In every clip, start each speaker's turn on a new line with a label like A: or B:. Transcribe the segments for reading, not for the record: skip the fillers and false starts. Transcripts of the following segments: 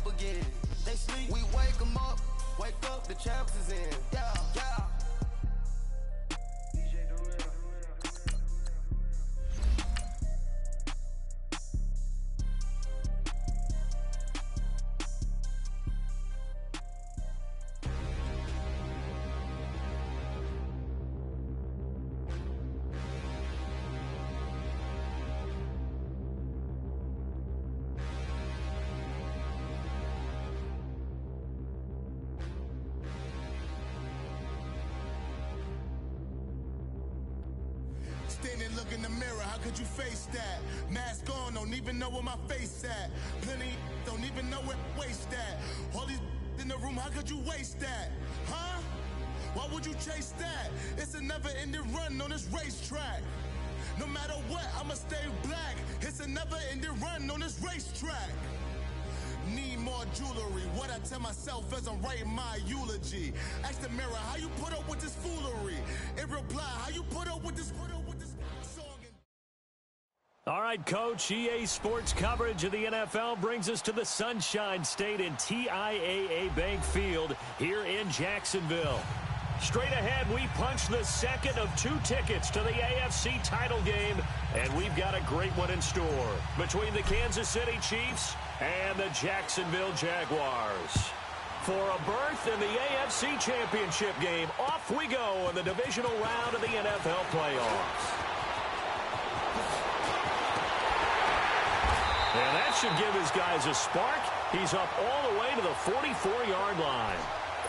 A: up again. They sleep, we wake them up. Wake up, the champs is in. Yeah, yeah.
B: Standing, look in the mirror, how could you face that? Mask on, don't even know where my face at. Plenty, don't even know where waist at. All these in the room, how could you waste that? Huh? Why would you chase that? It's a never-ending run on this racetrack. No matter what, I'ma stay black. It's a never-ending run on this racetrack. Need more jewelry, what I tell myself as I'm writing my eulogy. Ask the mirror, how you put up with this foolery? It reply, how you put up with this song?
C: All right, Coach, EA Sports coverage of the NFL brings us to the Sunshine State in TIAA Bank Field here in Jacksonville. Straight ahead, we punch the second of 2 tickets to the AFC title game, and we've got a great one in store between the Kansas City Chiefs and the Jacksonville Jaguars. For a berth in the AFC Championship game, off we go in the divisional round of the NFL playoffs. And that should give his guys a spark. He's up all the way to the 44-yard line.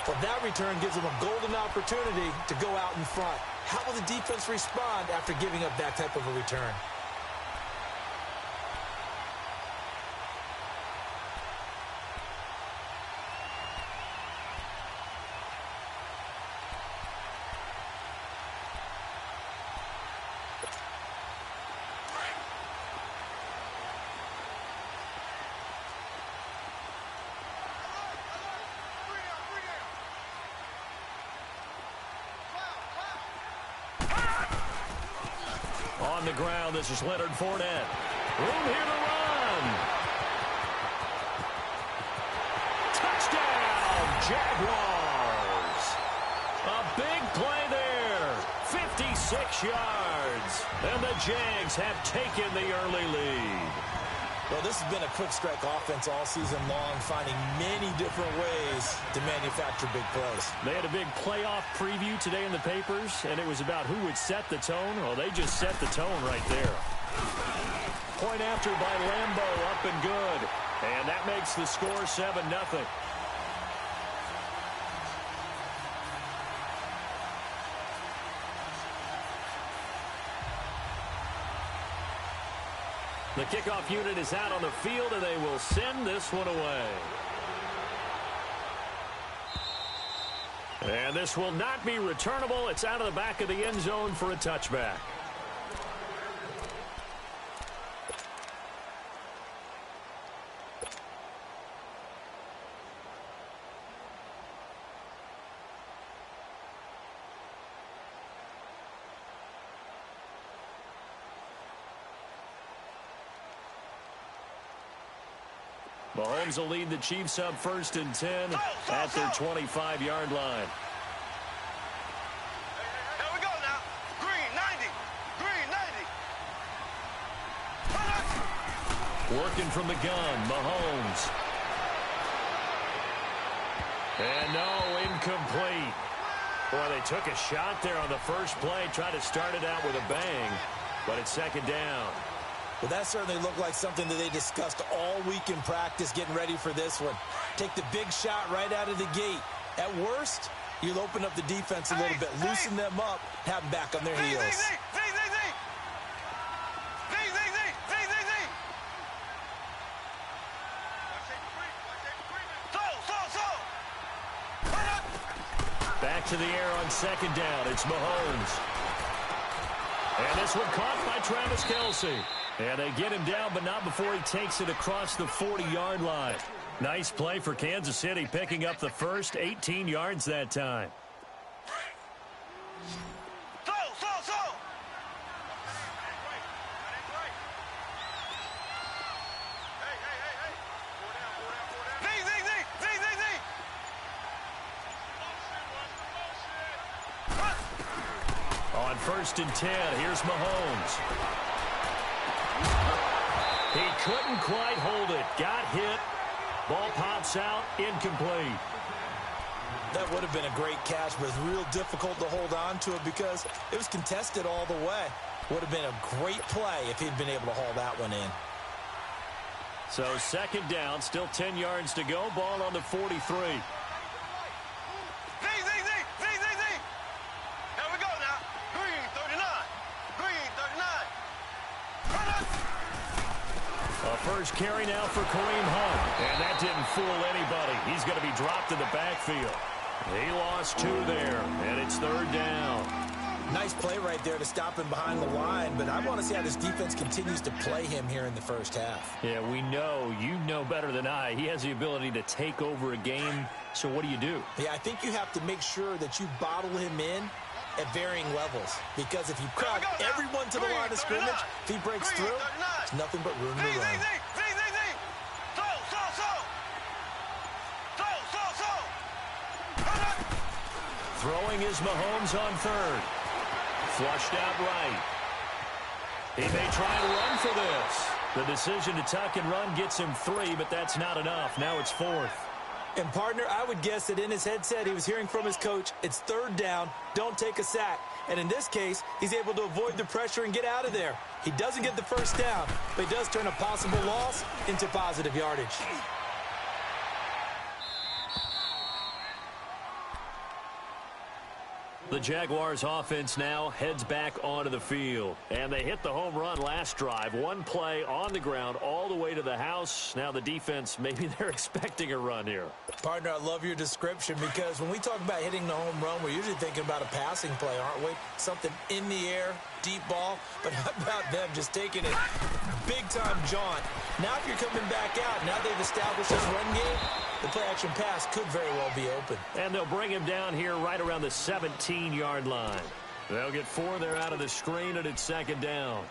D: Well, that return gives them a golden opportunity to go out in front. How will the defense respond after giving up that type of a return?
C: On the ground, this is Leonard Fournette. Room here to run. Touchdown, Jaguars. A big play there. 56 yards. And the Jags have taken the early lead.
D: Well, this has been a quick strike offense all season long, finding many different ways to manufacture big plays.
C: They had a big playoff preview today in the papers, and it was about who would set the tone. Well, they just set the tone right there. Point after by Lambeau, up and good. And that makes the score 7-0. The kickoff unit is out on the field, and they will send this one away. And this will not be returnable. It's out of the back of the end zone for a touchback. Mahomes will lead the Chiefs up 1st and 10 at their 25-yard line.
E: Here we go now. Green, 90. Green, 90.
C: Working from the gun, Mahomes. And no, incomplete. Boy, they took a shot there on the first play, tried to start it out with a bang, but it's 2nd down.
D: Well, that certainly looked like something that they discussed all week in practice, getting ready for this one. Take the big shot right out of the gate. At worst, you'll open up the defense a little bit, loosen them up, have them back on their heels.
C: Back to the air on 2nd down. It's Mahomes. And this one caught by Travis Kelce. And they get him down, but not before he takes it across the 40-yard line. Nice play for Kansas City, picking up the first 18 yards that time.
E: Hey.
C: 1st and 10. Here's Mahomes. He couldn't quite hold it. Got hit. Ball pops out. Incomplete.
D: That would have been a great catch, but it's real difficult to hold on to it because it was contested all the way. Would have been a great play if he'd been able to haul that one in.
C: So 2nd down, still 10 yards to go. Ball on the 43.
E: Z. Here we go now. Green 39. Green 39. Run up.
C: A first carry now for Kareem Hunt. And that didn't fool anybody. He's going to be dropped in the backfield. He lost 2 there, and it's 3rd down.
D: Nice play right there to stop him behind the line, but I want to see how this defense continues to play him here in the first half.
C: Yeah, we know. You know better than I. He has the ability to take over a game. So what do you do?
D: Yeah, I think you have to make sure that you bottle him in at varying levels. Because if you crowd everyone to the line of scrimmage, if he breaks through, it's nothing but room to run.
C: Throwing is Mahomes on 3rd. Flushed out right. He may try and run for this. The decision to tuck and run gets him 3, but that's not enough. Now it's 4th.
D: And, partner, I would guess that in his headset he was hearing from his coach, it's 3rd down, don't take a sack. And in this case, he's able to avoid the pressure and get out of there. He doesn't get the 1st down, but he does turn a possible loss into positive yardage.
C: The Jaguars offense now heads back onto the field. And they hit the home run last drive. One play on the ground all the way to the house. Now the defense, maybe they're expecting a run here.
D: Partner, I love your description because when we talk about hitting the home run, we're usually thinking about a passing play, aren't we? Something in the air, deep ball. But how about them just taking it big-time jaunt? Now if you're coming back out, now they've established this run game, the play-action pass could very well be open.
C: And they'll bring him down here right around the 17-yard line. They'll get 4 there out of the screen, and it's 2nd down.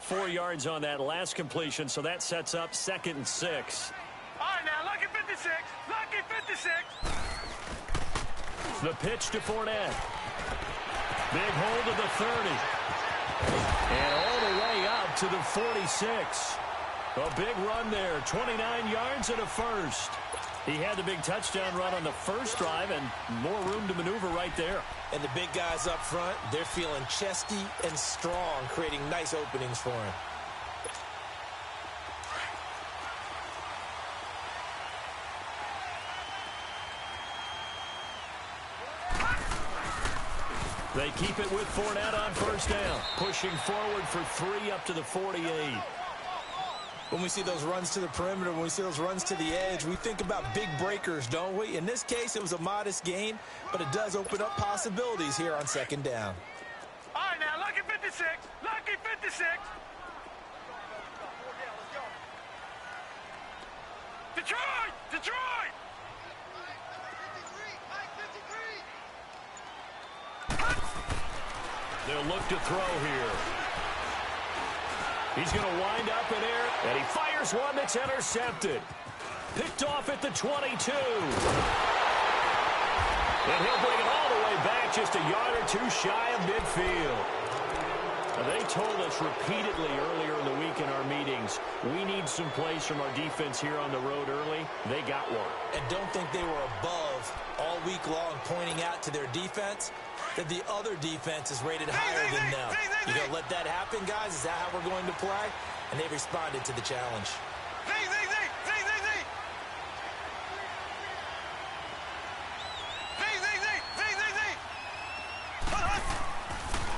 C: Four yards on that last completion, so that sets up 2nd and 6.
E: All right, now, lucky 56. Lucky 56.
C: The pitch to Fournette. Big hold of the 30. And all the way up to the 46. A big run there. 29 yards and a first. He had the big touchdown run on the first drive and more room to maneuver right there.
D: And the big guys up front, they're feeling chesty and strong, creating nice openings for him.
C: They keep it with Fournette on 1st down. Pushing forward for 3 up to the 48.
D: When we see those runs to the perimeter, when we see those runs to the edge, we think about big breakers, don't we? In this case, it was a modest gain, but it does open up possibilities here on 2nd down.
E: All right, now, lucky 56. Lucky 56. Detroit! Detroit!
C: They'll look to throw here. He's going to wind up in air, and he fires one that's intercepted. Picked off at the 22. And he'll bring it all the way back just a yard or 2 shy of midfield. They told us repeatedly earlier in the week in our meetings, we need some plays from our defense here on the road early. They got one.
D: And don't think they were above all week long pointing out to their defense that the other defense is rated higher than them. You going to let that happen, guys? Is that how we're going to play? And they responded to the challenge.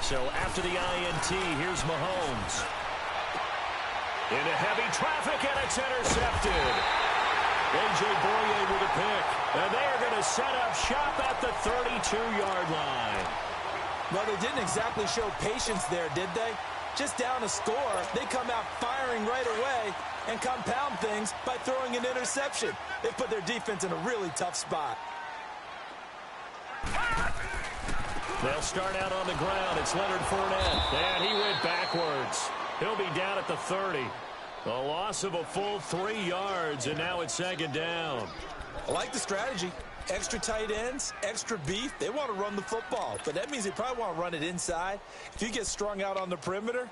C: So after the INT, here's Mahomes. Into heavy traffic, and it's intercepted. A.J. Boye with a pick. And they are going to set up shop at the 32-yard line.
D: Well, they didn't exactly show patience there, did they? Just down a score, they come out firing right away and compound things by throwing an interception. They put their defense in a really tough spot.
C: They'll start out on the ground. It's Leonard Fournette. And he went backwards. He'll be down at the 30. A loss of a full 3 yards, and now it's second down.
D: I like the strategy. Extra tight ends, extra beef. They want to run the football, but that means they probably want to run it inside. If you get strung out on the perimeter,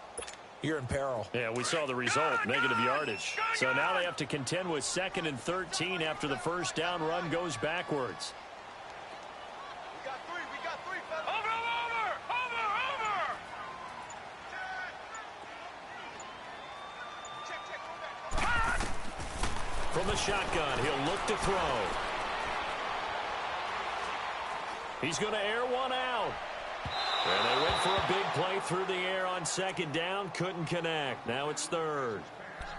D: you're in peril.
C: Yeah, we saw the result, negative yardage. So now they have to contend with 2nd and 13 after the first down run goes backwards.
E: We got three, fella. Over! Check,
C: From the shotgun, he'll look to throw. He's going to air one out. And they went for a big play through the air on 2nd down. Couldn't connect. Now it's 3rd.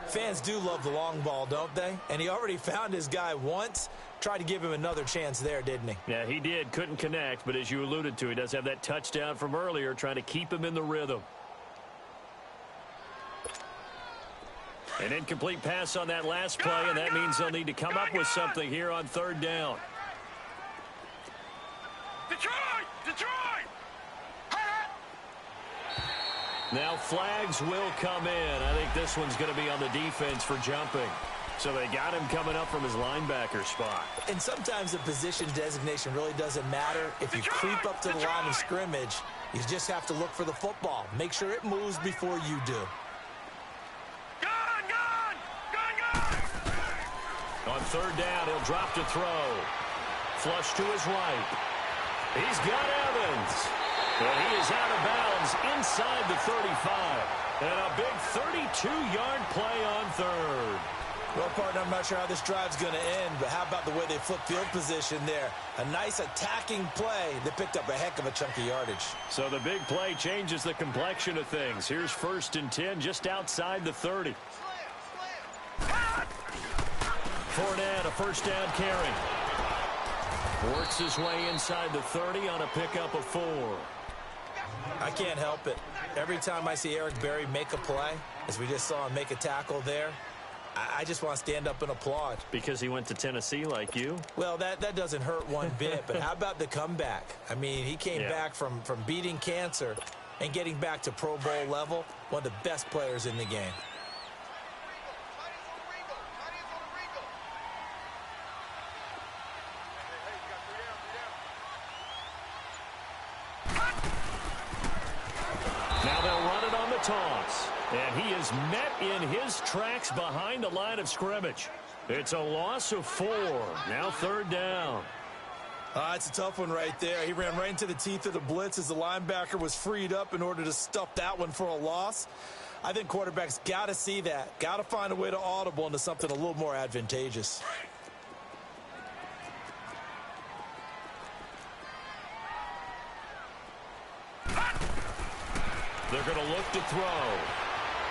D: Fans do love the long ball, don't they? And he already found his guy once. Tried to give him another chance there, didn't he?
C: Yeah, he did. Couldn't connect. But as you alluded to, he does have that touchdown from earlier, trying to keep him in the rhythm. An incomplete pass on that last play, and that means they'll need to come up with something here on 3rd down.
E: Detroit!
C: Now flags will come in. I think this one's going to be on the defense for jumping. So they got him coming up from his linebacker spot.
D: And sometimes the position designation really doesn't matter. If you creep up to the line of scrimmage, you just have to look for the football. Make sure it moves before you do.
C: On 3rd down, he'll drop to throw. Flush to his right. He's got Evans. And he is out of bounds inside the 35. And a big 32-yard play on 3rd.
D: Well, partner, I'm not sure how this drive's going to end, but how about the way they flip field position there? A nice attacking play that picked up a heck of a chunk of yardage.
C: So the big play changes the complexion of things. Here's 1st and 10 just outside the 30. Fournette, a first down carry. Works his way inside the 30 on a pickup of 4.
D: I can't help it. Every time I see Eric Berry make a play, as we just saw him make a tackle there, I just want to stand up and applaud.
C: Because he went to Tennessee like you?
D: Well, that doesn't hurt one bit, but how about the comeback? I mean, he came back from beating cancer and getting back to Pro Bowl level, one of the best players in the game.
C: Now they'll run it on the toss. And he is met in his tracks behind the line of scrimmage. It's a loss of 4. Now 3rd down.
D: It's a tough one right there. He ran right into the teeth of the blitz as the linebacker was freed up in order to stuff that one for a loss. I think quarterbacks got to see that. Got to find a way to audible into something a little more advantageous.
C: They're going to look to throw.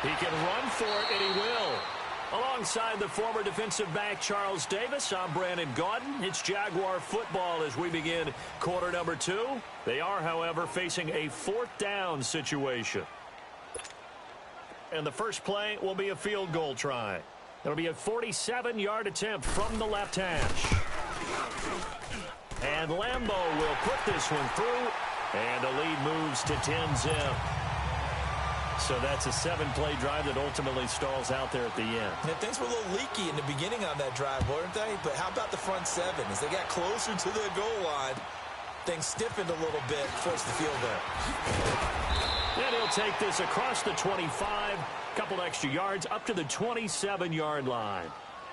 C: He can run for it, and he will. Alongside the former defensive back Charles Davis, I'm Brandon Gaudin. It's Jaguar football as we begin quarter number 2. They are, however, facing a 4th down situation. And the first play will be a field goal try. It'll be a 47-yard attempt from the left hash. And Lambeau will put this one through, and the lead moves to 10-zip. So that's a 7-play drive that ultimately stalls out there at the end.
D: And things were a little leaky in the beginning on that drive, weren't they? But how about the front 7? As they got closer to the goal line, things stiffened a little bit, forced the field goal.
C: And he'll take this across the 25, couple extra yards, up to the 27-yard line.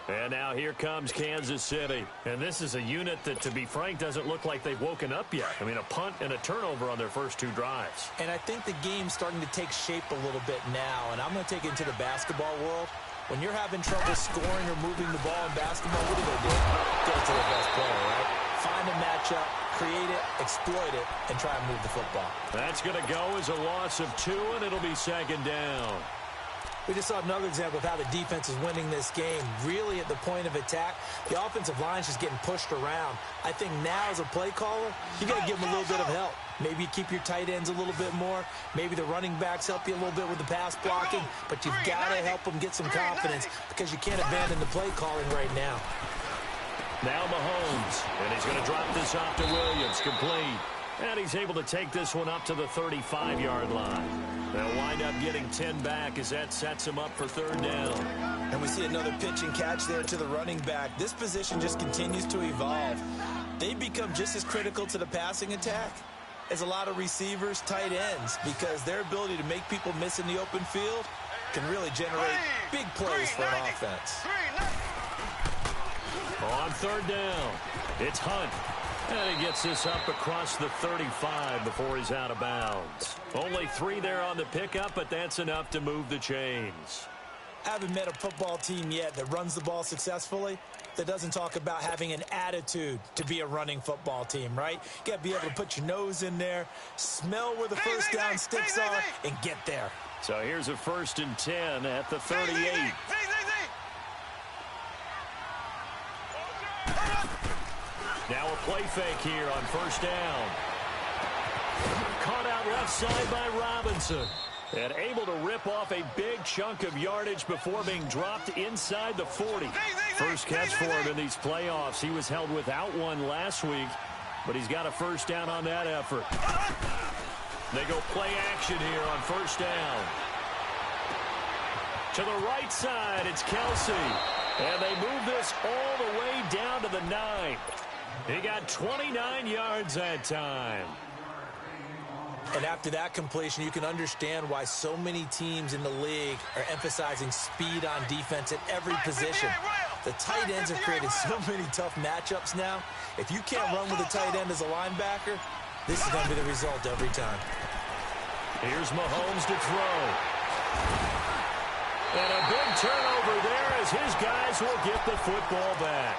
C: And now here comes Kansas City. And this is a unit that, to be frank, doesn't look like they've woken up yet. I mean, a punt and a turnover on their first 2 drives.
D: And I think the game's starting to take shape a little bit now. And I'm going to take it into the basketball world. When you're having trouble scoring or moving the ball in basketball, what do? Get it to the best player, right? Find a matchup, create it, exploit it, and try and move the football.
C: That's going to go as a loss of 2, and it'll be 2nd down.
D: We just saw another example of how the defense is winning this game. Really at the point of attack, the offensive line's just getting pushed around. I think now as a play caller, you got to give them a little bit of help. Maybe you keep your tight ends a little bit more. Maybe the running backs help you a little bit with the pass blocking. But you've got to help them get some confidence because you can't abandon the play calling right now.
C: Now Mahomes, and he's going to drop this off to Williams, complete. And he's able to take this one up to the 35-yard line. They'll wind up getting 10 back as that sets him up for third down.
D: And we see another pitch and catch there to the running back. This position just continues to evolve. They become just as critical to the passing attack as a lot of receivers, tight ends, because their ability to make people miss in the open field can really generate big plays for an offense.
C: On third down, it's Hunt. And he gets this up across the 35 before he's out of bounds. Only 3 there on the pickup, but that's enough to move the chains.
D: I haven't met a football team yet that runs the ball successfully that doesn't talk about having an attitude to be a running football team, right? You got to be able to put your nose in there, smell where the first down sticks are, and get there.
C: So here's a 1st and 10 at the 38. Now a play fake here on 1st down. Caught out left side by Robinson. And able to rip off a big chunk of yardage before being dropped inside the 40. First catch for him in these playoffs. He was held without one last week, but he's got a 1st down on that effort. They go play action here on 1st down. To the right side, it's Kelsey. And they move this all the way down to the 9. He got 29 yards that time.
D: And after that completion, you can understand why so many teams in the league are emphasizing speed on defense at every position. The tight ends have created so many tough matchups now. If you can't run with a tight end as a linebacker, this is going to be the result every time.
C: Here's Mahomes to throw. And a big turnover there as his guys will get the football back.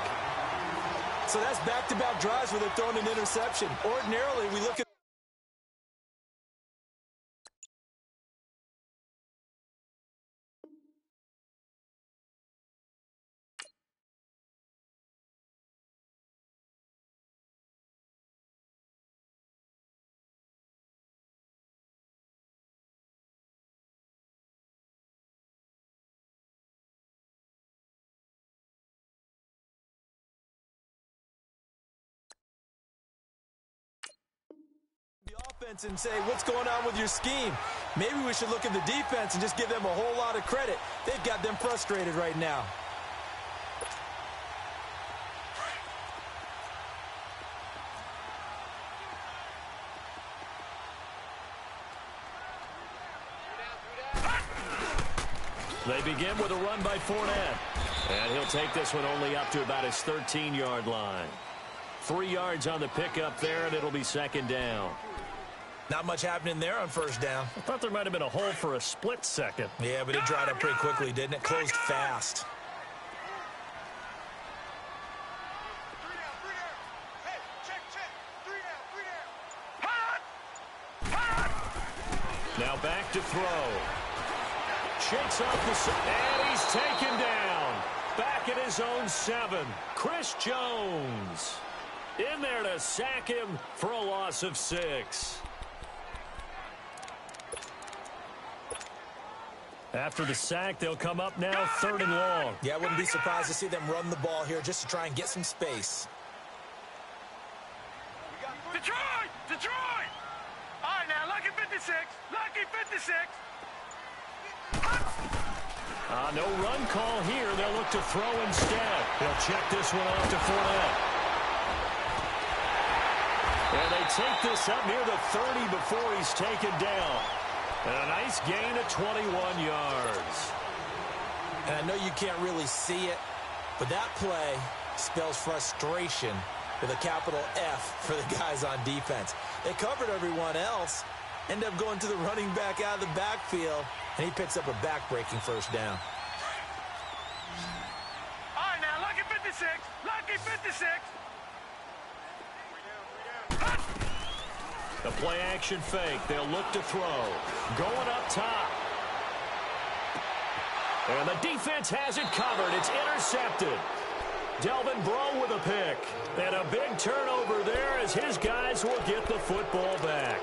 D: So that's back-to-back drives where they're throwing an interception. Ordinarily, we look at offense and say, what's going on with your scheme? Maybe we should look at the defense and just give them a whole lot of credit. They've got them frustrated right now.
C: They begin with a run by Fournette. And he'll take this one only up to about his 13-yard line. 3 yards on the pickup there, and it'll be 2nd down.
D: Not much happening there on 1st down.
C: I thought there might have been a hole for a split second.
D: Yeah, but it dried up pretty quickly, didn't it? Closed fast.
C: Now back to throw. Shakes off the... And he's taken down. Back at his own 7. Chris Jones in there to sack him for a loss of 6. After the sack, they'll come up now 3rd and long.
D: Yeah, I wouldn't be surprised to see them run the ball here just to try and get some space.
E: Detroit! Detroit! All right, now, lucky 56. Lucky 56.
C: No run call here. They'll look to throw instead. They'll check this one off to Fournette. And they take this up near the 30 before he's taken down. And a nice gain of 21 yards.
D: And I know you can't really see it, but that play spells frustration with a capital F for the guys on defense. They covered everyone else, end up going to the running back out of the backfield, and he picks up a back-breaking 1st down.
E: All right, now, lucky 56. Lucky 56.
C: The play-action fake. They'll look to throw. Going up top. And the defense has it covered. It's intercepted. Delvin Breaux with a pick. And a big turnover there as his guys will get the football back.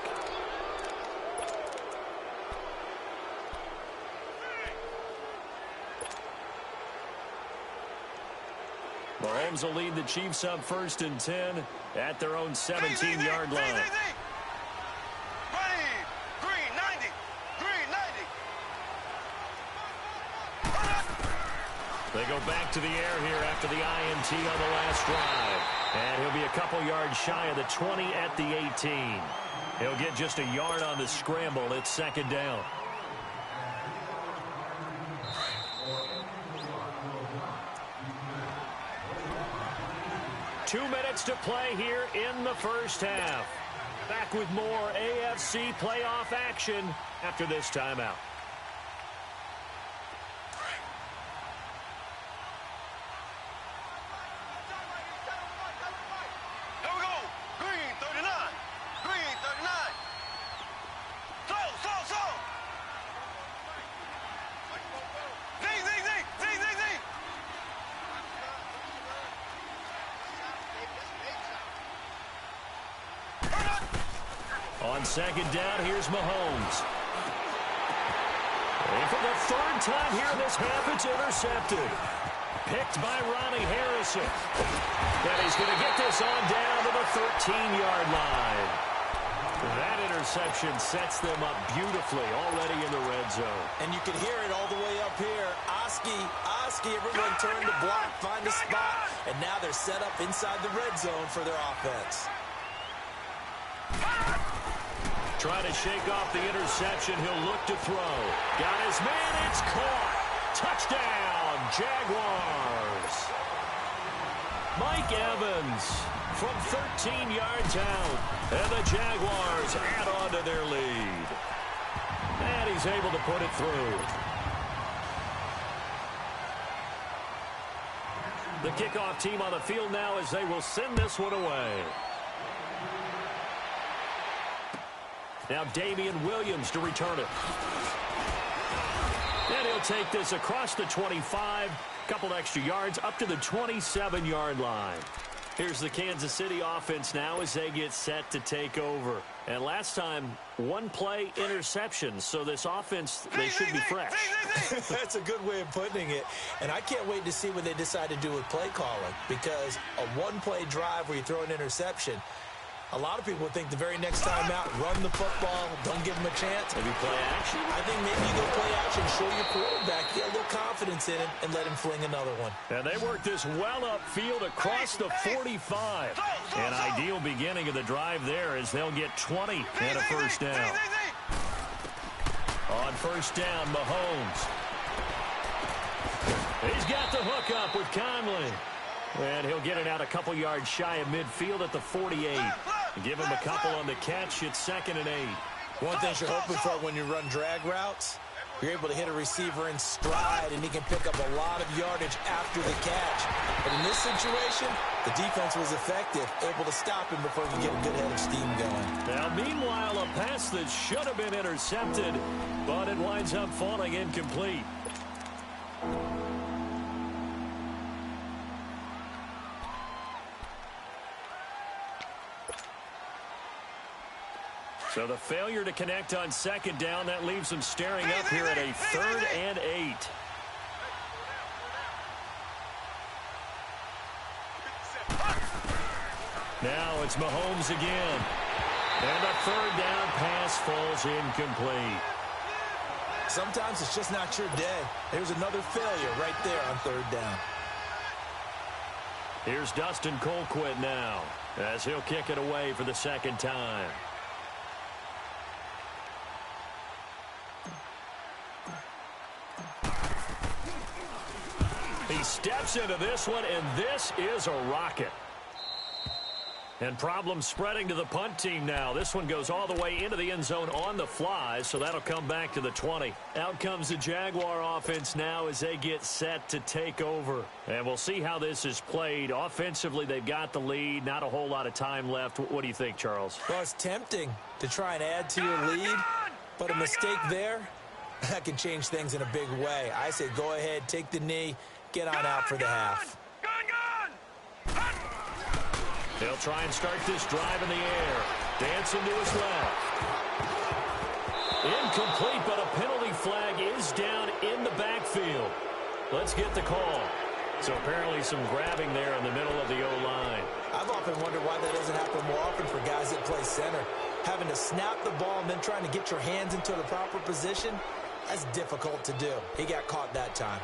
C: Mahomes will lead the Chiefs up 1st and 10 at their own 17-yard line.
E: Green, 90. Green,
C: They go back to the air here after the INT on the last drive. And he'll be a couple yards shy of the 20 at the 18. He'll get just a yard on the scramble. It's second down. Two minutes to play here in the first half. Back with more AFC playoff action after this timeout.
E: Here we go. Green 39. Green 39. Slow, slow, slow. Zing, zing, zing, zing, zing, zing.
C: On second down, here's Mahomes. And for the third time here in this half, it's intercepted. Picked by Ronnie Harrison. And he's going to get this on down to the 13-yard line. That interception sets them up beautifully already in the red zone.
D: And you can hear it all the way up here. Oski, everyone turned to block, find a spot, and now they're set up inside the red zone for their offense.
C: Trying to shake off the interception. He'll look to throw. Got his man. It's caught. Touchdown, Jaguars. Mike Evans from 13 yards out. And the Jaguars add on to their lead. And he's able to put it through. The kickoff team on the field now as they will send this one away. Now Damian Williams to return it. And he'll take this across the 25. Couple extra yards up to the 27-yard line. Here's the Kansas City offense now as they get set to take over. And last time, one play interception. So this offense, they should be fresh.
D: That's a good way of putting it. And I can't wait to see what they decide to do with play calling. Because a one-play drive where you throw an interception, a lot of people would think the very next time out, run the football, don't give them a chance.
C: Maybe play action?
D: I think maybe you go play action, show your quarterback, get a little confidence in him, and let him fling another one.
C: And they work this well upfield across the 45. An ideal beginning of the drive there as they'll get 20 and a first down. On first down, Mahomes. He's got the hook up with Conley. And he'll get it out a couple yards shy of midfield at the 48. Give him a couple on the catch. It's 2nd and 8.
D: One thing you're hoping for when you run drag routes, you're able to hit a receiver in stride, and he can pick up a lot of yardage after the catch. But in this situation, the defense was effective, able to stop him before he could get a good head of steam going.
C: Now, meanwhile, a pass that should have been intercepted, but it winds up falling incomplete. So the failure to connect on second down, that leaves them staring up here at a 3rd and 8. Now it's Mahomes again. And the 3rd down pass falls incomplete.
D: Sometimes it's just not your day. There's another failure right there on 3rd down.
C: Here's Dustin Colquitt now as he'll kick it away for the second time. He steps into this one, and this is a rocket. And problems spreading to the punt team now. This one goes all the way into the end zone on the fly, so that'll come back to the 20. Out comes the Jaguar offense now as they get set to take over. And we'll see how this is played. Offensively, they've got the lead. Not a whole lot of time left. What do you think, Charles?
D: Well, it's tempting to try and add to your lead, but a mistake there, that can change things in a big way. I say go ahead, take the knee, get on out for the half.
C: They'll try and start this drive in the air. Dancing to his left. Incomplete, but a penalty flag is down in the backfield. Let's get the call. So apparently some grabbing there in the middle of the O-line.
D: I've often wondered why that doesn't happen more often for guys that play center. Having to snap the ball and then trying to get your hands into the proper position, that's difficult to do. He got caught that time.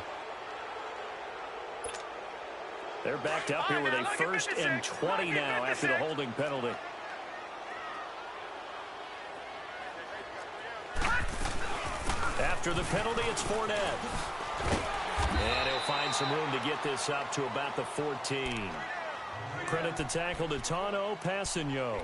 C: They're backed up here with a 1st and 20 now after the holding penalty. After the penalty, it's Fournette. And he'll find some room to get this up to about the 14. Credit the tackle to Tano Passigno.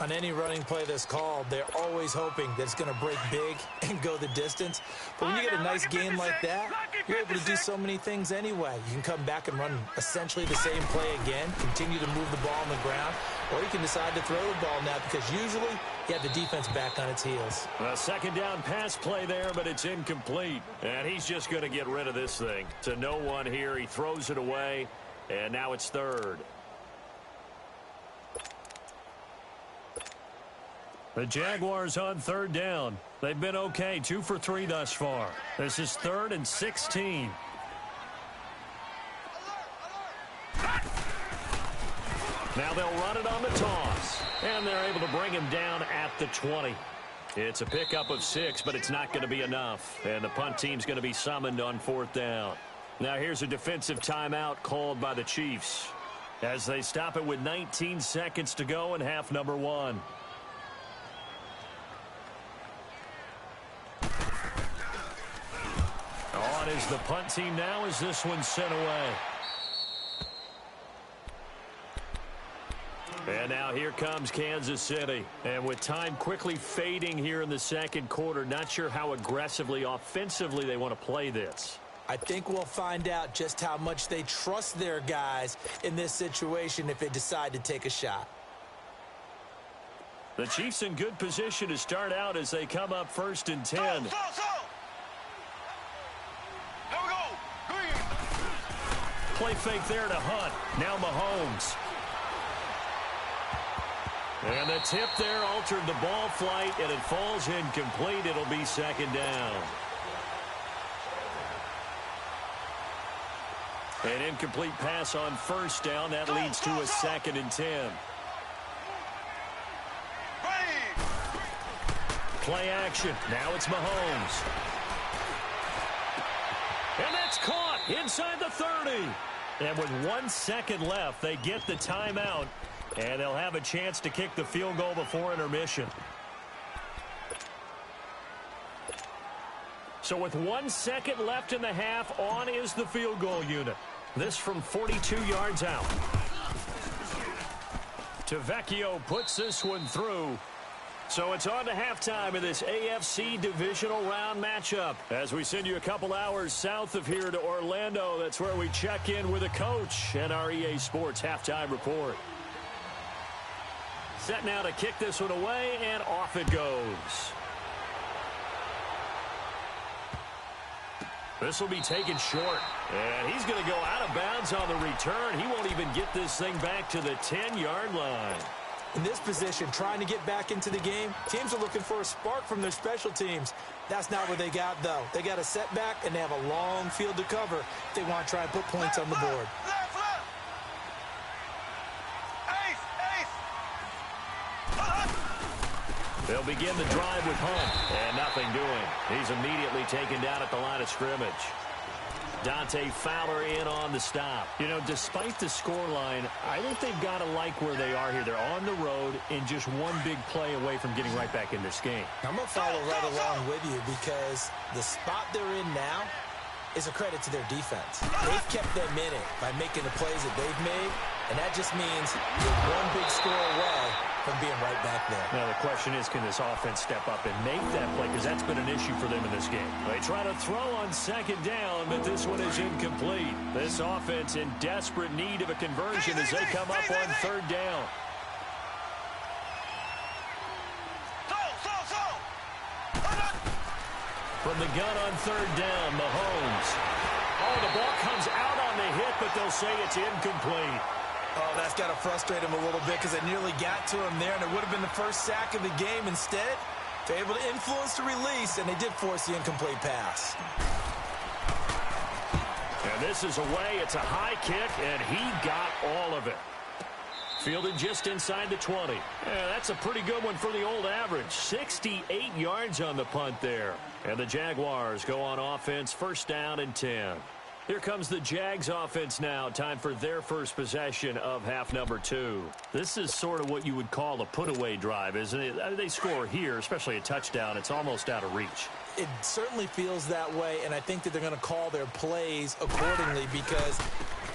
D: On any running play that's called, they're always hoping that it's going to break big and go the distance. But when you get a nice gain like that, you're able to do so many things anyway. You can come back and run essentially the same play again, continue to move the ball on the ground, or you can decide to throw the ball now because usually you have the defense back on its heels.
C: A second down pass play there, but it's incomplete. And he's just going to get rid of this thing. To no one here, he throws it away, and now it's 3rd. The Jaguars on 3rd down. They've been okay, 2 for 3 thus far. This is 3rd and 16. Now they'll run it on the toss. And they're able to bring him down at the 20. It's a pickup of 6, but it's not going to be enough. And the punt team's going to be summoned on 4th down. Now here's a defensive timeout called by the Chiefs as they stop it with 19 seconds to go in half number 1. On is the punt team now as this one's sent away. And now here comes Kansas City. And with time quickly fading here in the second quarter, not sure how aggressively, offensively they want to play this.
D: I think we'll find out just how much they trust their guys in this situation if they decide to take a shot.
C: The Chiefs in good position to start out as they come up 1st and 10. Play fake there to Hunt. Now Mahomes. And the tip there altered the ball flight, and it falls incomplete. It'll be 2nd down. An incomplete pass on 1st down. That leads to a 2nd and 10. Play action. Now it's Mahomes. And that's caught inside the 30. And with 1 second left, they get the timeout. And they'll have a chance to kick the field goal before intermission. So with 1 second left in the half, on is the field goal unit. This from 42 yards out. Tavecchio puts this one through. So it's on to halftime of this AFC divisional round matchup. As we send you a couple hours south of here to Orlando, that's where we check in with a coach and our EA Sports halftime report. Set now to kick this one away, and off it goes. This will be taken short, and he's going to go out of bounds on the return. He won't even get this thing back to the 10-yard line.
D: In this position, trying to get back into the game, teams are looking for a spark from their special teams. That's not what they got, though. They got a setback, and they have a long field to cover if they want to try and put points on the board.
C: They'll begin the drive with Hunt, and nothing doing. He's immediately taken down at the line of scrimmage. Dante Fowler in on the stop. You know, despite the scoreline, I think they've got to like where they are here. They're on the road and just one big play away from getting right back in this game.
D: I'm going to follow right along with you because the spot they're in now is a credit to their defense. They've kept them in it by making the plays that they've made, and that just means you're one big score away from being right back there.
C: Now the question is, can this offense step up and make that play? Because that's been an issue for them in this game. They try to throw on 2nd down, but this one is incomplete. This offense in desperate need of a conversion as they come up on 3rd down. From the gun on 3rd down, Mahomes. Oh, the ball comes out on the hit, but they'll say it's incomplete.
D: Oh, that's got to frustrate him a little bit because it nearly got to him there, and it would have been the first sack of the game. Instead, they're able to influence the release, and they did force the incomplete pass.
C: And this is away. It's a high kick, and he got all of it. Fielded just inside the 20. Yeah, that's a pretty good one for the old average. 68 yards on the punt there. And the Jaguars go on offense, 1st down and 10. Here comes the Jags offense now. Time for their first possession of half number 2. This is sort of what you would call a put-away drive, isn't it? They score here, especially a touchdown. It's almost out of reach.
D: It certainly feels that way, and I think that they're going to call their plays accordingly because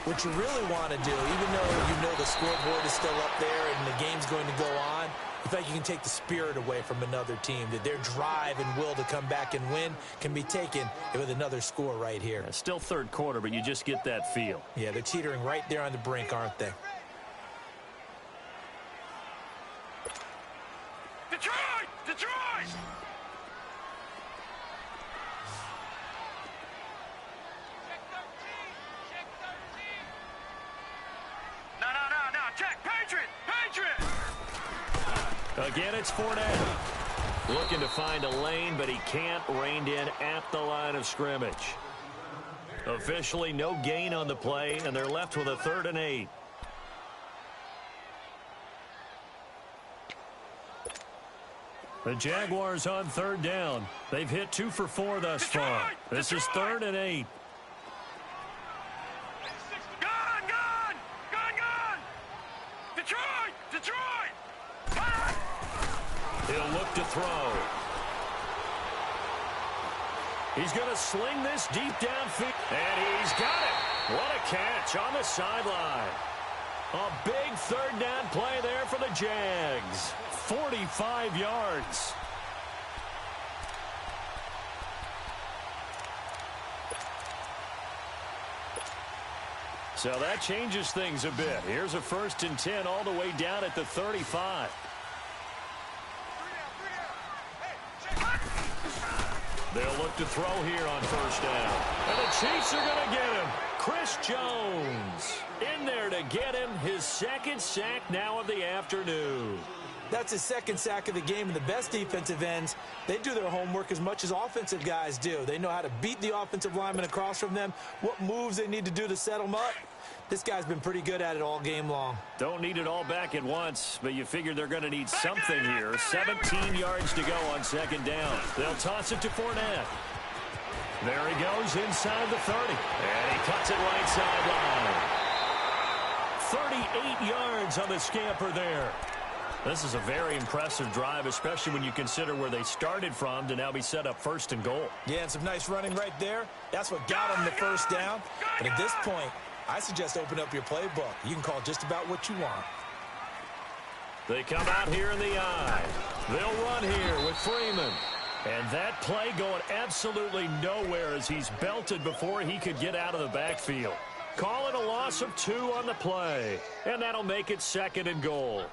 D: what you really want to do, even though you know the scoreboard is still up there and the game's going to go on, I think you can take the spirit away from another team, that their drive and will to come back and win can be taken with another score right here.
C: Yeah, still third quarter, but you just get that feel.
D: Yeah, they're teetering right there on the brink, aren't they?
E: Detroit! Detroit! No, check, Patriot! Patriot!
C: Again, it's Fournette. Looking to find a lane, but he can't. Reined in at the line of scrimmage. Officially no gain on the play, and they're left with a 3rd and 8. The Jaguars on 3rd down. They've hit 2 for 4 thus far. This is 3rd and 8. He'll look to throw. He's going to sling this deep downfield. And he's got it. What a catch on the sideline. A big 3rd down play there for the Jags. 45 yards. So that changes things a bit. Here's a 1st and 10 all the way down at the 35. They'll look to throw here on 1st down. And the Chiefs are going to get him. Chris Jones in there to get him. His 2nd sack now of the afternoon.
D: That's his 2nd sack of the game, and the best defensive ends, they do their homework as much as offensive guys do. They know how to beat the offensive lineman across from them, what moves they need to do to set them up. This guy's been pretty good at it all game long.
C: Don't need it all back at once, but you figure they're going to need something here. 17 yards to go on 2nd down. They'll toss it to Fournette. There he goes inside the 30. And he cuts it right sideline. 38 yards on the scamper there. This is a very impressive drive, especially when you consider where they started from to now be set up 1st and goal.
D: Yeah, and some nice running right there. That's what got them the 1st down. But at this point, I suggest open up your playbook. You can call just about what you want.
C: They come out here in the eye. They'll run here with Freeman. And that play going absolutely nowhere as he's belted before he could get out of the backfield. Call it a loss of 2 on the play. And that'll make it 2nd and goal.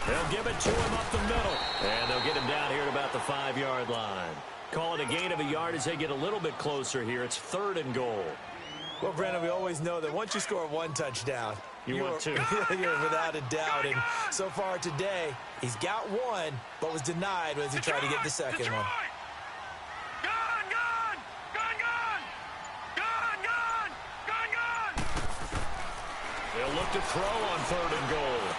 C: They'll give it to him up the middle. And they'll get him down here at about the 5-yard line. Call it a gain of a yard as they get a little bit closer here. It's 3rd and goal.
D: Well, Brandon, we always know that once you score 1 touchdown,
C: you want 2.
D: You're without a doubt. And so far today, he's got 1, but was denied as he tried to get the 2nd one.
C: They'll look to throw on 3rd and goal.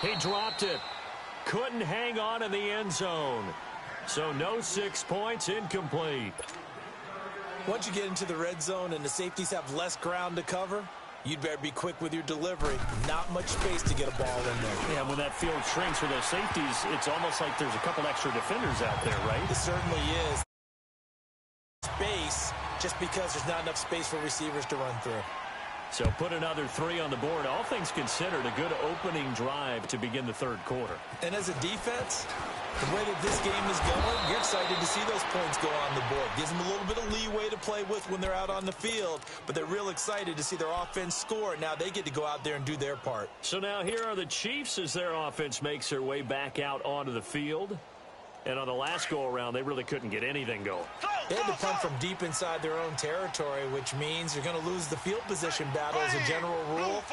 C: He dropped it. Couldn't hang on in the end zone. So no 6 points, incomplete.
D: Once you get into the red zone and the safeties have less ground to cover, you'd better be quick with your delivery. Not much space to get a ball in there.
C: Yeah, when that field shrinks for those safeties, it's almost like there's a couple extra defenders out there, right?
D: It certainly is. Space, just because there's not enough space for receivers to run through.
C: So put another 3 on the board. All things considered, a good opening drive to begin the 3rd quarter.
D: And as a defense, the way that this game is going, you're excited to see those points go on the board. Gives them a little bit of leeway to play with when they're out on the field, but they're real excited to see their offense score. Now they get to go out there and do their part.
C: So now here are the Chiefs as their offense makes their way back out onto the field. And on the last go-around, they really couldn't get anything going.
D: They had to punt from deep inside their own territory, which means you're going to lose the field position battle as a general rule.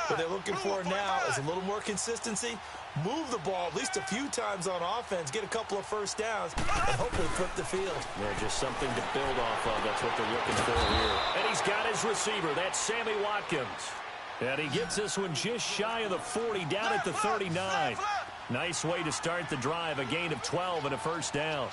D: What they're looking for now is a little more consistency, move the ball at least a few times on offense, get a couple of 1st downs, and hopefully flip the field.
C: Yeah, just something to build off of. That's what they're looking for here. And he's got his receiver. That's Sammy Watkins. And he gets this one just shy of the 40, down at the 39. Nice way to start the drive, a gain of 12 and a first down.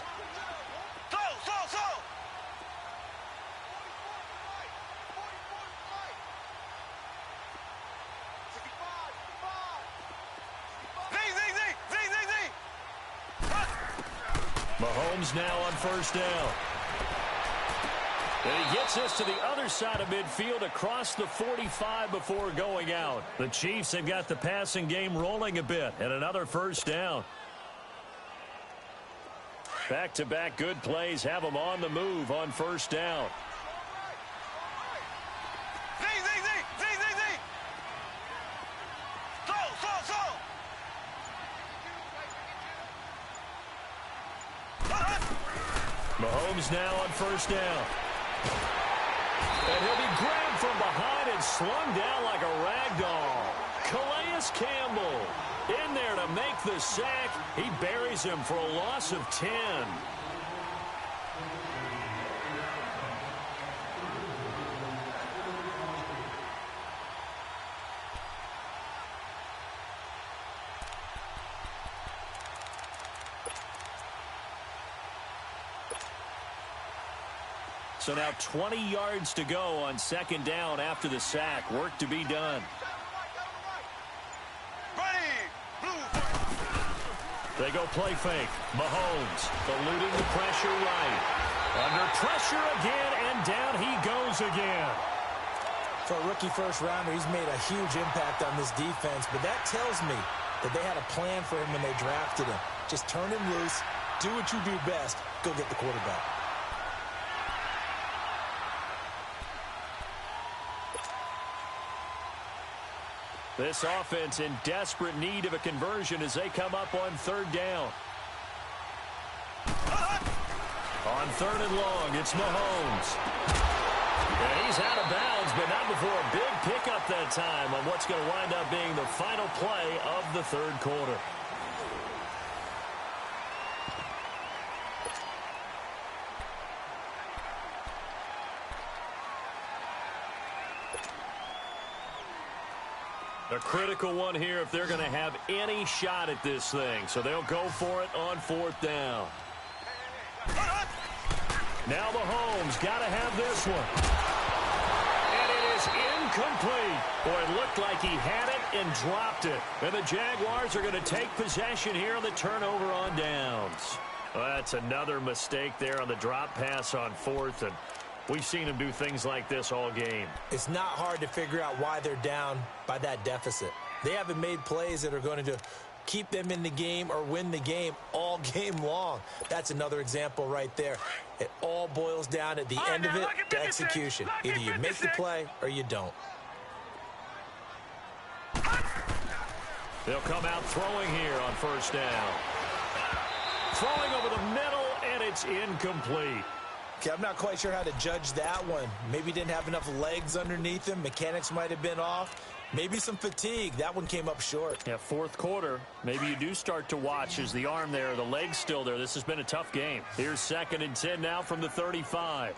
C: Mahomes now on first down. And he gets this to the other side of midfield across the 45 before going out. The Chiefs have got the passing game rolling a bit, and another first down. Back-to-back good plays have them on the move on first down. Mahomes now on first down. And he'll be grabbed from behind and slung down like a rag doll. Calais Campbell in there to make the sack. He buries him for a loss of 10. So now 20 yards to go on second down after the sack. Work to be done. They go play fake. Mahomes eluding the pressure right. Under pressure again, and down he goes again.
D: For a rookie first rounder, he's made a huge impact on this defense, but that tells me that they had a plan for him when they drafted him. Just turn him loose, do what you do best, go get the quarterback.
C: This offense in desperate need of a conversion as they come up on third down. On third and long, it's Mahomes. And he's out of bounds, but not before a big pickup that time on what's going to wind up being the final play of the third quarter. A critical one here if they're going to have any shot at this thing. So they'll go for it on fourth down. Now Mahomes got to have this one. And it is incomplete. Boy, it looked like he had it and dropped it. And the Jaguars are going to take possession here on the turnover on downs. Well, that's another mistake there on the drop pass on fourth, and we've seen him do things like this all game.
D: It's not hard to figure out why they're down by that deficit. They haven't made plays that are going to keep them in the game or win the game all game long. That's another example right there. It all boils down at the end of it to execution. Either you make the play or you don't.
C: They'll come out throwing here on first down. Throwing over the middle, and it's incomplete.
D: Okay, I'm not quite sure how to judge that one. Maybe didn't have enough legs underneath him. Mechanics might have been off. Maybe some fatigue. That one came up short.
C: Yeah, fourth quarter. Maybe you do start to watch as the arm there, the leg's still there. This has been a tough game. Here's 2nd and 10 now from the 35.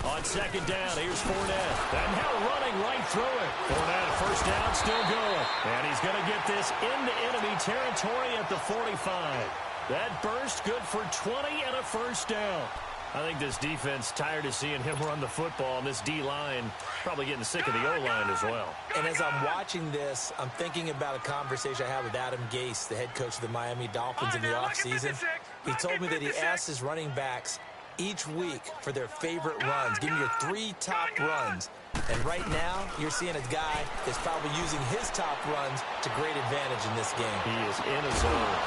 C: On second down, here's Fournette. And now running right through it. Fournette, first down, still going. And he's going to get this into enemy territory at the 45. That burst good for 20 and a first down. I think this defense tired of seeing him run the football, and this D-line probably getting sick of the O-line as well.
D: And as I'm watching this, I'm thinking about a conversation I had with Adam Gase, the head coach of the Miami Dolphins in the offseason. He told me that he asked his running backs each week for their favorite runs. Give me your 3 top runs. And right now, you're seeing a guy that's probably using his top runs to great advantage in this game.
C: He is in a zone.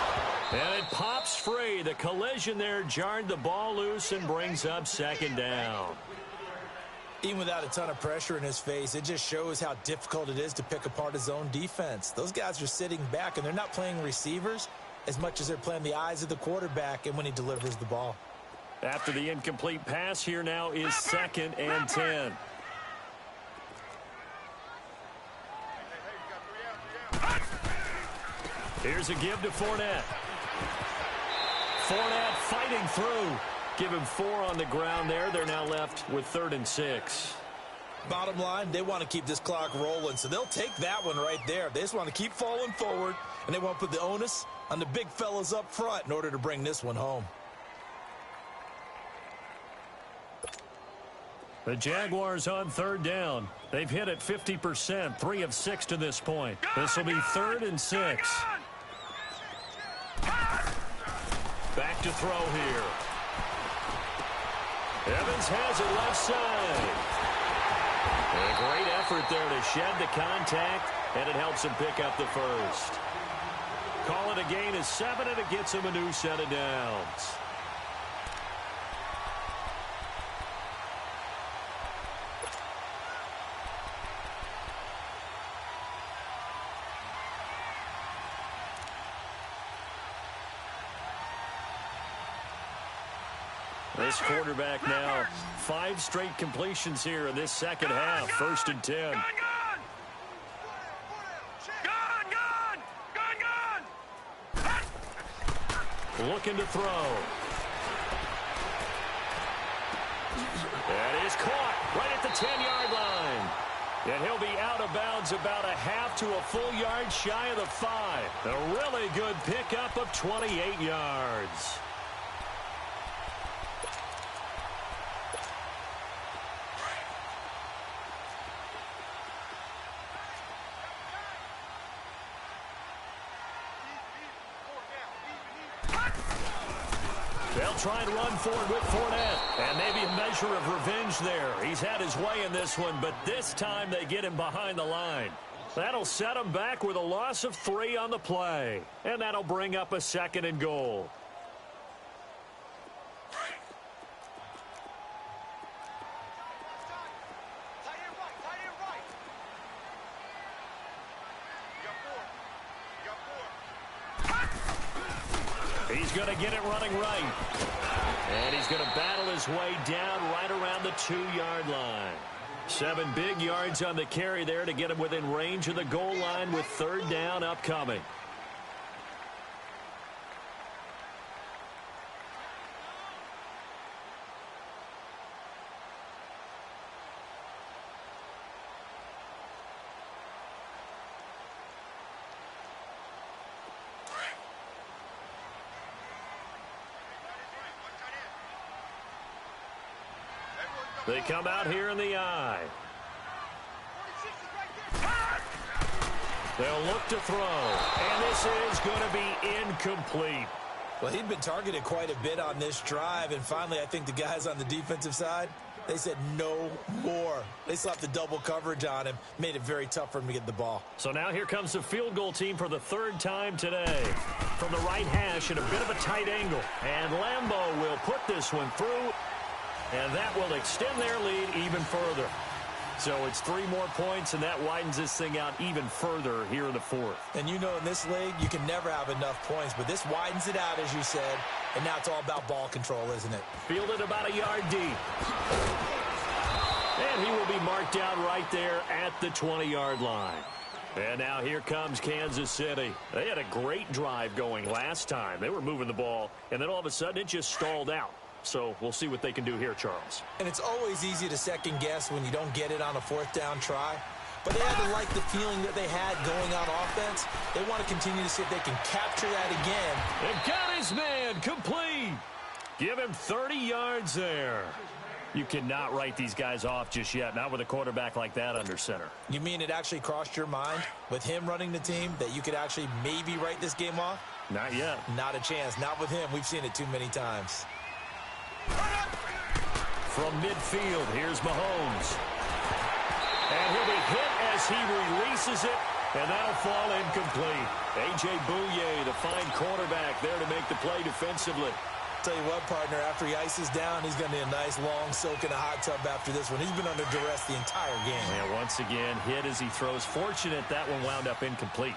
C: And it pops free. The collision there jarred the ball loose and brings up second down.
D: Even without a ton of pressure in his face, it just shows how difficult it is to pick apart his own defense. Those guys are sitting back, and they're not playing receivers as much as they're playing the eyes of the quarterback and when he delivers the ball.
C: After the incomplete pass, here now is 2nd and 10. Here's a give to Fournette. Fournette fighting through. Give him 4 on the ground there. They're now left with 3rd and 6.
D: Bottom line, they want to keep this clock rolling, so they'll take that one right there. They just want to keep falling forward, and they want to put the onus on the big fellas up front in order to bring this one home.
C: The Jaguars on 3rd down. They've hit it 50%, 3 of 6 to this point. This will be 3rd and 6. Back to throw here. Evans has it left side. A great effort there to shed the contact, and it helps him pick up the first. Call it a gain of 7, and it gets him a new set of downs. This quarterback now, 5 straight completions here in this second half. 1st and 10. Looking to throw. That is caught right at the 10-yard line. And he'll be out of bounds about a half to a full yard shy of the 5. A really good pickup of 28 yards. They'll try and run forward with Fournette. And maybe a measure of revenge there. He's had his way in this one, but this time they get him behind the line. That'll set him back with a loss of 3 on the play. And that'll bring up a 2nd and goal. He's going to get it running right. And he's going to battle his way down right around the 2-yard line. 7 big yards on the carry there to get him within range of the goal line with 3rd down upcoming. They come out here in the eye. They'll look to throw. And this is going to be incomplete.
D: Well, he'd been targeted quite a bit on this drive, and finally I think the guys on the defensive side, they said no more. They slapped the double coverage on him, made it very tough for him to get the ball.
C: So now here comes the field goal team for the 3rd time today. From the right hash at a bit of a tight angle. And Lambeau will put this one through. And that will extend their lead even further. So it's 3 more points, and that widens this thing out even further here in the 4th.
D: And you know in this league, you can never have enough points, but this widens it out, as you said. And now it's all about ball control, isn't it?
C: Fielded about a yard deep. And he will be marked down right there at the 20-yard line. And now here comes Kansas City. They had a great drive going last time. They were moving the ball, and then all of a sudden it just stalled out. So we'll see what they can do here, Charles.
D: And it's always easy to second guess when you don't get it on a 4th down try. But they had to like the feeling that they had going on offense. They want to continue to see if they can capture that again.
C: They've got his man complete. Give him 30 yards there. You cannot write these guys off just yet, not with a quarterback like that under center.
D: You mean it actually crossed your mind with him running the team that you could actually maybe write this game off?
C: Not yet.
D: Not a chance. Not with him. We've seen it too many times.
C: From midfield, here's Mahomes. And he'll be hit as he releases it, and that'll fall incomplete. A.J. Bouye, the fine cornerback, there to make the play defensively.
D: Tell you what, partner, after he ices down, he's going to need a nice long soak in a hot tub after this one. He's been under duress the entire game.
C: And once again, hit as he throws. Fortunate that one wound up incomplete.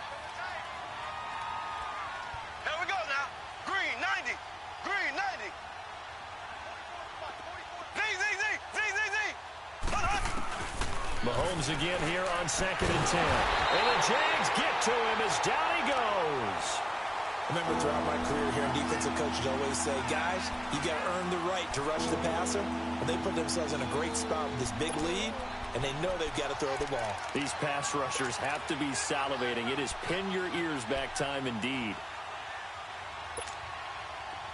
E: Here we go now. Green, 90. Green, 90.
C: Mahomes again here on 2nd and 10. And the Jags get to him as down he goes.
D: Remember, throughout my career here, defensive coaches always say, guys, you got to earn the right to rush the passer. And they put themselves in a great spot with this big lead, and they know they've got to throw the ball.
C: These pass rushers have to be salivating. It is pin your ears back time indeed.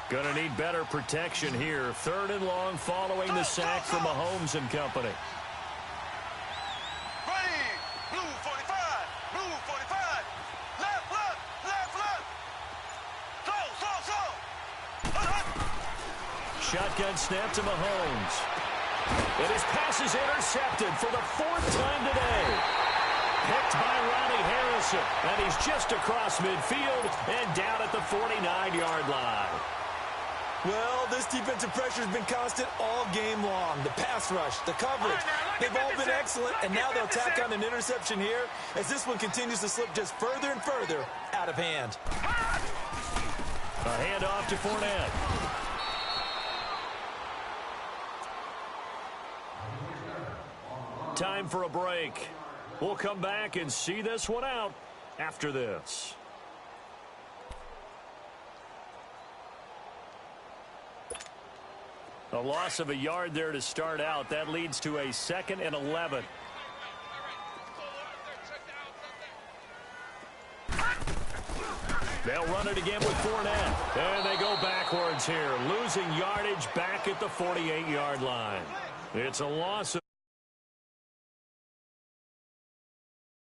C: Going to need better protection here. 3rd and long following the sack from Mahomes and company.
E: Ready. Blue 45. Blue 45. Left, left, left, left.
C: Shotgun snap to Mahomes. And his pass is intercepted for the 4th time today. Picked by Ronnie Harrison. And he's just across midfield and down at the 49-yard line.
D: Well, this defensive pressure has been constant all game long. The pass rush, the coverage, they've all been excellent, and now they'll tack on an interception here as this one continues to slip just further and further out of hand.
C: A handoff to Fournette. Time for a break. We'll come back and see this one out after this. A loss of a yard there to start out. That leads to a 2nd and 11. They'll run it again with Fournette. And they go backwards here, losing yardage back at the 48-yard line. It's a loss of